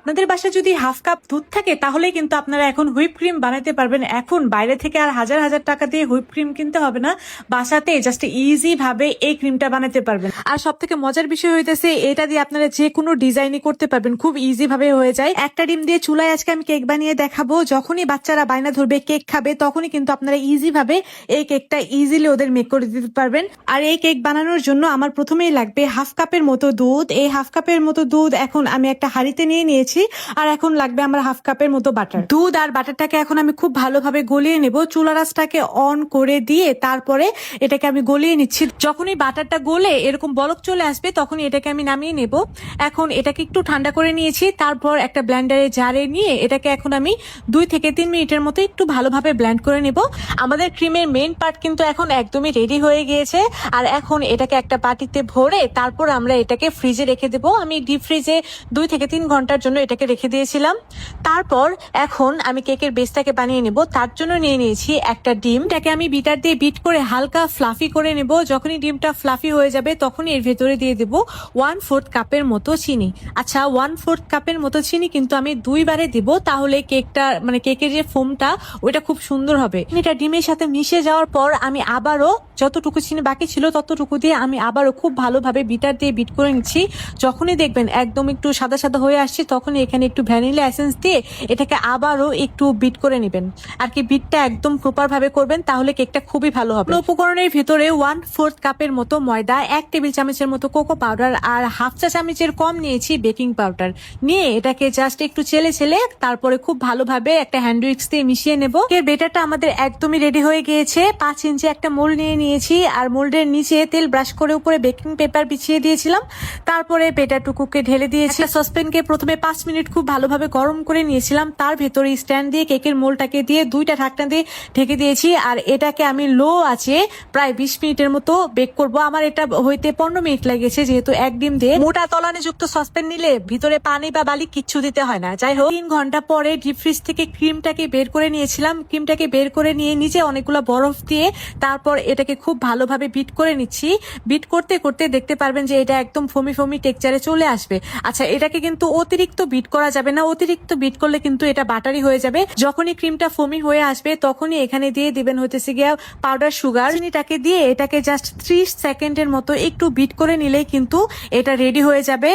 আপনাদের বাসায় যদি হাফ কাপ দুধ থাকে তাহলে কিন্তু আপনারা এখন হুইপ ক্রিম বানাতে পারবেন। এখন বাইরে থেকে আর হাজার হাজার টাকা দিয়ে হুইপ ক্রিম কিনতে হবে না, বাসাতে জাস্ট ইজি ভাবে এই ক্রিমটা বানাতে পারবেন। আর সব থেকে মজার বিষয় হইতেছে এটা দিয়ে আপনারা যে কোনো ডিজাইনই করতে পারবেন, খুব ইজি ভাবে হয়ে যায়। একটা ডিম দিয়ে চুলায় আজকে আমি কেক বানিয়ে দেখাবো। যখনই বাচ্চারা বায়না ধরবে কেক খাবে তখনই কিন্তু আপনারা ইজি ভাবে এই কেকটা ইজিলি ওদের মেক করে দিতে পারবেন। আর এই কেক বানানোর জন্য আমার প্রথমেই লাগবে হাফ কাপের মতো দুধ। এই হাফ কাপের মতো দুধ এখন আমি একটা হাঁড়িতে নিয়ে নিয়েছি। আর এখন লাগবে আমার হাফ কাপের মতো বাটার। দুধ আর বাটারটাকে এখন আমি খুব ভালোভাবে গলিয়ে নেব। চুলার আঁচটাকে অন করে দিয়ে তারপরে এটাকে আমি গলিয়ে নিচ্ছি। যখনই বাটারটা গলে এরকম বলক চলে আসবে তখনই এটাকে আমি নামিয়ে নেব। এখন এটাকে একটু ঠান্ডা করে নিয়েছি, তারপর একটা ব্লেন্ডারে জারে নিয়ে এটাকে এখন আমি 2 থেকে 3 মিনিটের মতো একটু ভালোভাবে ব্লেন্ড করে নেব। আমাদের ক্রিমের মেইন পার্ট কিন্তু এখন একদমই রেডি হয়ে গিয়েছে। আর এখন এটাকে একটা বাটিতে ভরে তারপর আমরা এটাকে ফ্রিজে রেখে দেব। আমি ডিপ ফ্রিজে 2 থেকে 3 ঘন্টার জন্য এটাকে রেখে দিয়েছিলাম। তারপর এখন আমি কেকের বেসটাকে বানিয়ে নেব। তার জন্য নিয়ে নিয়েছি একটা ডিমটাকে আমি বিটার দিয়ে বিট করে হালকা ফ্লাফি করে নেব। যখনই ডিমটা ফ্লাফি হয়ে যাবে তখনই এর ভেতরে দিয়ে দেব 1/4 কাপের মতো চিনি। আচ্ছা, 1/4 কাপের মতো চিনি কিন্তু আমি 2 বারে দিব, তাহলে কেকটা মানে কেকের যে ফোমটা ওইটা খুব সুন্দর হবে। এটা ডিমের সাথে মিশে যাওয়ার পর আমি আবারও যতটুকু চিনি বাকি ছিল ততটুকু দিয়ে আমি আবারও খুব ভালোভাবে বিটার দিয়ে বিট করে নিচ্ছি। যখনই দেখবেন একদম একটু সাদা সাদা হয়ে আসছে তখনই এখানে একটু ভ্যানিলা এসেন্স দিয়ে এটাকে আবারও একটু বিট করে নেবেন। আর কি বিটটা একদম প্রপার ভাবে করবেন, তাহলে কেকটা খুবই ভালো হবে। উপকরণের ভেতরে 1/4 কাপের মতো ময়দা, 1 টেবিল চামচের মতো কোকো পাউডার আর হাফ চা চামচের কম নিয়েছি বেকিং পাউডার নিয়ে এটাকে জাস্ট একটু চেলে তারপরে খুব ভালোভাবে একটা হ্যান্ড উইক্স দিয়ে মিশিয়ে নেব। এর বেটারটা আমাদের একদমই রেডি হয়ে গিয়েছে। 5 ইঞ্চি একটা মোল্ড নিয়ে নিয়েছি আর মোল্ডের নিচে তেল ব্রাশ করে উপরে বেকিং পেপার বিছিয়ে দিয়েছিলাম। তারপরে বেটারটুকুকে ঢেলে দিয়েছি। সসপ্যানকে প্রথমে 5 মিনিট খুব ভালোভাবে গরম করে নিয়েছিলাম। তার ভেতরে স্ট্যান্ড দিয়ে কেকের মোল্ডটাকে দিয়ে 2টা ঢাকনা দিয়ে ঢেকে দিয়েছি। আর এটাকে আমি লো আছে প্রায় 20 মিনিটের মতো বেক করব। আমার এটা হইতে 15 মিনিট লেগেছে, যেহেতু এক ডিম দিয়ে। মোটা তলানি যুক্ত সসপ্যান নিলে ভিতরে পানি বা বালি কিচ্ছু দিতে হয় না। যাই হোক, 3 ঘন্টা পরে ডিপ ফ্রিজ থেকে ক্রিমটাকে বের করে নিয়েছিলাম। ক্রিমটাকে বের করে নিয়ে নিচে অনেকগুলো বরফ দিয়ে তারপর এটাকে খুব ভালোভাবে বিট করে নিচ্ছি। বিট করতে করতে দেখতে পারবেন যে এটা একদম ফমি ফমি টেক্সচারে চলে আসবে। আচ্ছা, এটাকে কিন্তু অতিরিক্ত বিট করা যাবে না। অতিরিক্ত বিট করলে কিন্তু এটা বাটারি হয়ে যাবে। যখনই ক্রিমটা ফমি হয়ে আসবে তখনই এখানে দিয়ে দিবেন হইতেছে গিয়া পাউডার সুগার। চিনিটাকে দিয়ে এটাকে জাস্ট 30 সেকেন্ডের মতো একটু বিট করে নিলেই কিন্তু এটা রেডি হয়ে যাবে।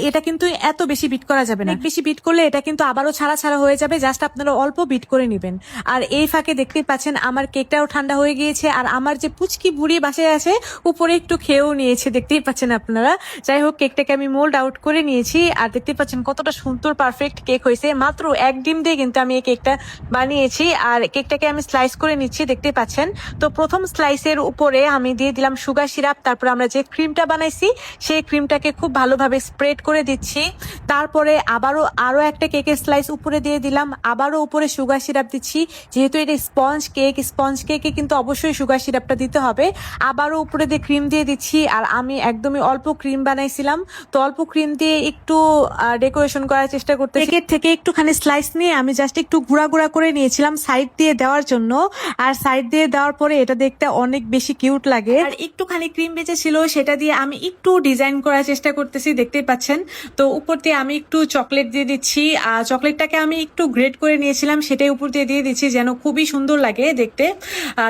এটা কিন্তু এত বেশি বিট করা যাবে না, বেশি বিট করলে এটা কিন্তু আবারও ছাড়া ছাড়া হয়ে যাবে। জাস্ট আপনারা অল্প বিট করে নেবেন। আর এই ফাঁকে দেখতেই পাচ্ছেন আমার কেকটাও ঠান্ডা হয়ে গিয়েছে। আর আমার যে পুচকি বুড়ি বাসায় আছে উপরে একটু খেয়েও নিয়েছে, দেখতেই পাচ্ছেন আপনারা। যাই হোক, কেকটাকে আমি মোল্ড আউট করে নিয়েছি। আর দেখতে পাচ্ছেন কতটা সুন্দর পারফেক্ট কেক হয়েছে। মাত্র 1 ডিম দিয়ে কিন্তু আমি এই কেকটা বানিয়েছি। আর কেকটাকে আমি স্লাইস করে নিচ্ছি, দেখতে পাচ্ছেন। তো প্রথম স্লাইসের উপরে আমি দিয়ে দিলাম সুগার সিরাপ। তারপর আমরা যে ক্রিমটা বানাইছি সেই ক্রিমটাকে খুব ভালোভাবে স্প্রেড করে দিচ্ছি। তারপরে আরো একটা কেকের স্লাইস উপরে দিয়ে দিলাম। আবারও উপরে সুগার সিরাপ দিচ্ছি, যেহেতু এটা স্পঞ্জ কেকে কিন্তু অবশ্যই সুগার সিরাপটা দিতে হবে। আবারও উপরে দিয়ে ক্রিম দিয়ে দিচ্ছি। আর আমি একদমই অল্প ক্রিম বানাইছিলাম, তো অল্প ক্রিম দিয়ে একটু ডেকোরেশন করার চেষ্টা করতে কেকের থেকে একটুখানি স্লাইস নিয়ে আমি জাস্ট একটু গুঁড়া গুঁড়া করে নিয়েছিলাম সাইড দিয়ে দেওয়ার জন্য। আর সাইড দিয়ে দেওয়ার পরে এটা দেখতে অনেক বেশি কিউট লাগে। আর একটুখানি ক্রিম বেঁচে ছিল, সেটা দিয়ে আমি একটু ডিজাইন করার চেষ্টা করতেছি, দেখতেই পাচ্ছেন। তো উপর দিয়ে আমি একটু চকলেট দিয়ে দিচ্ছি। আর চকলেটটাকে আমি একটু গ্রেট করে নিয়েছিলাম, সেটাই উপর দিয়ে দিয়ে দিচ্ছি যেন খুবই সুন্দর লাগে দেখতে।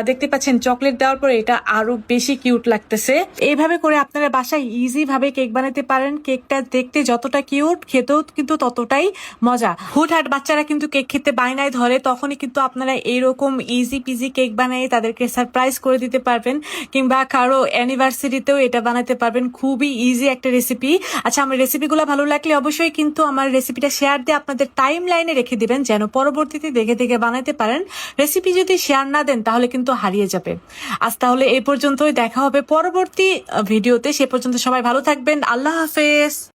দেখতে পাচ্ছেন চকলেট দেওয়ার পরে এটা আরো বেশি কিউট লাগতেছে। এইভাবে করে আপনারা বাসায় ইজি ভাবে কেক বানাতে পারেন। কেকটা দেখতে যতটা কিউট, খেতেও কিন্তু ততটাই মজা। হুটহাট বাচ্চারা কিন্তু কেক খেতে বায়নায় ধরে, তখনই কিন্তু আপনারা এইরকম ইজি পিজি কেক বানিয়ে তাদেরকে সারপ্রাইজ করে দিতে পারবেন, কিংবা কারো অ্যানিভার্সারিতেও এটা বানাতে পারবেন। খুবই ইজি একটা রেসিপি। আচ্ছা, আমার রেসিপিগুলো ভালো লাগলে অবশ্যই কিন্তু আমার রেসিপিটা শেয়ার দিয়ে আপনাদের টাইম লাইনে রেখে দিবেন, যেন পরবর্তীতে দেখে দেখে বানাতে পারেন। রেসিপি যদি শেয়ার না দেন তাহলে কিন্তু হারিয়ে যাবে। আজ তাহলে এই পর্যন্তই, দেখা হবে পরবর্তী ভিডিওতে। সে পর্যন্ত সবাই ভালো থাকবেন। আল্লাহ হাফেজ।